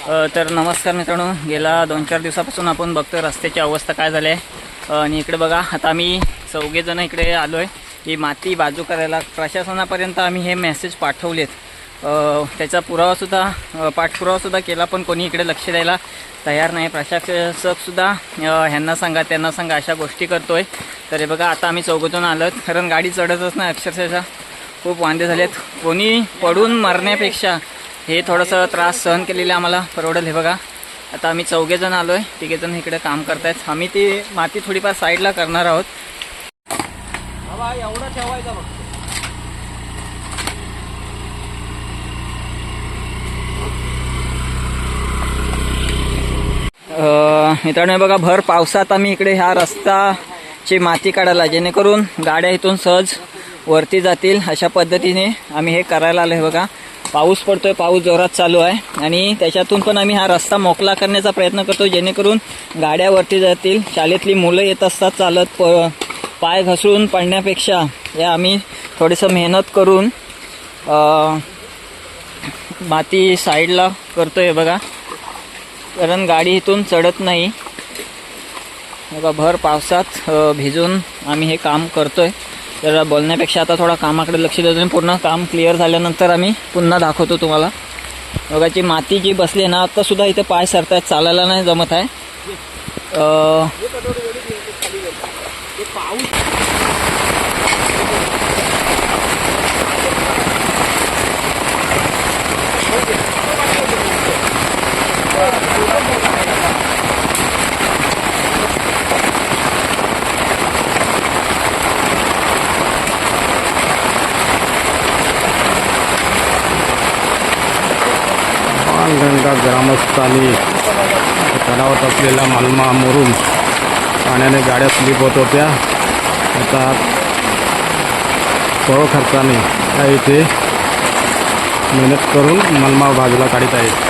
तर नमस्कार मित्रांनो, गेला 2-4 दिवसापासून आपण बघतोय रस्त्याची अवस्था काय झाली आहे। आणि इकडे बघा, आता आम्ही 4 जण इकडे आलो आहे ही माती बाजू करायला। प्रशासनापर्यंत आम्ही हे मेसेज पाठवलेत, त्याचा पुरावासुद्धा पाठपुरावासुद्धा केला, पण कोणी इकडे लक्ष द्यायला तयार नाही। प्रशासकसुद्धा ह्यांना सांगा त्यांना सांगा अशा गोष्टी करतोय। तर हे बघा, आता आम्ही 4 जण आलो, कारण गाडी चढतच नाही, अक्षरशः खूप वांदे झालेत। कोणी पडून मरण्यापेक्षा हे थोडंसं त्रास सहन केलेलं आम्हाला परवडेल। हे बघा, आता आम्ही 4 जण आलो आहे, 3 जण इकडे काम करतायत। आम्ही ती माती थोडीफार साईडला करणार आहोत। बाबा एवढं ठेवायचं बघ। मित्रांनो बघा, भर पावसात आम्ही इकडे ह्या रस्त्याची माती काढायला, जेणेकरून गाड्या इथून सहज वरती जातील अशा पद्धतीने आम्ही हे करायला आलो आहे। बघा, पाऊस पडतोय, पाऊस जोरात चालू आहे आणि त्याच्यातून पण आम्ही हा रस्ता मोकळा करण्याचा प्रयत्न करतो, जेणेकरून गाड्या वरती जातील। शाळेतली मुलं येत असतात चालत, पाय घसरून पडण्यापेक्षा या आम्ही थोडीसं मेहनत करून माती साईडला करतोय। बघा, कारण गाडी इथून चढत नाही। बघा, भर पावसात भिजून आम्ही हे काम करतोय। तर बोलण्यापेक्षा आता थोडा कामाकडे लक्ष देतो, पूर्ण काम क्लिअर झाल्यानंतर आम्ही पुन्हा दाखवतो तुम्हाला। बघाची माती जी बसली ना, आता सुद्धा इथे पाय सरतायत, चालायला नाही जमत आहे। गंगा ग्रामस्थांनी तलावात असलेला मालमा मुरुम पाण्याने गाड्या स्लिप होत होत्या। आता खर्चाने इथे मेहनत करून मालमा बाजूला काढत आहेत।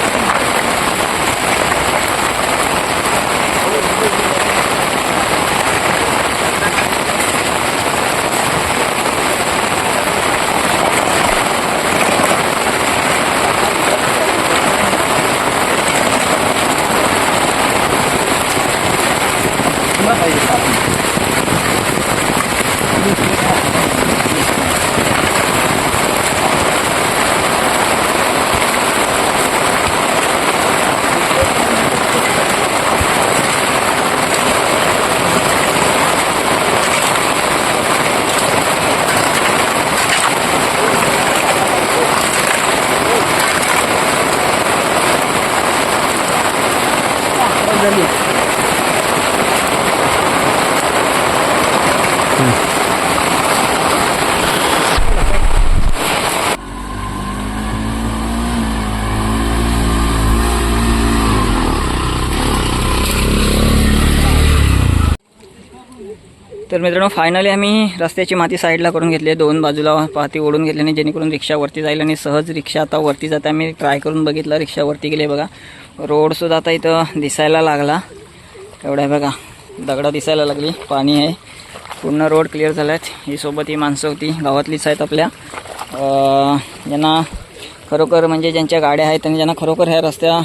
तर मित्रांनो, फायनली आम्ही रस्त्याची माती साईडला करून घेतली, 2 बाजूला पाती ओढून घेतल्याने, जेणेकरून रिक्षा वरती जाईल आणि सहज रिक्षा आता वरती जाते। आम्ही ट्राय करून बघितलं, रिक्षा वरती गेले। बघा, रोडसुद्धा आता इथं दिसायला लागला, एवढा आहे बघा, दगडं दिसायला लागली, पाणी आहे, पूर्ण रोड क्लिअर झाला आहे। ही सोबत ही माणसं होती, गावातलीच आहेत आपल्या, ज्यांना खरोखर म्हणजे ज्यांच्या गाड्या आहेत आणि ज्यांना खरोखर ह्या रस्त्या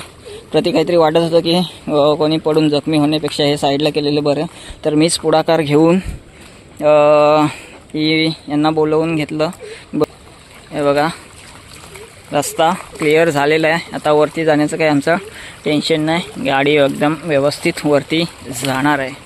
प्रति काहीतरी वाटत होतं की कोणी पडून जखमी होण्यापेक्षा हे साईडला केलेलं बरं। तर मीच पुढाकार घेऊन यांना बोलवून घेतलं। हे बघा, रस्ता क्लिअर झालेला आहे, आता वरती जाण्याचं काही आमचं टेन्शन नाही, गाडी एकदम व्यवस्थित वरती जाणार आहे।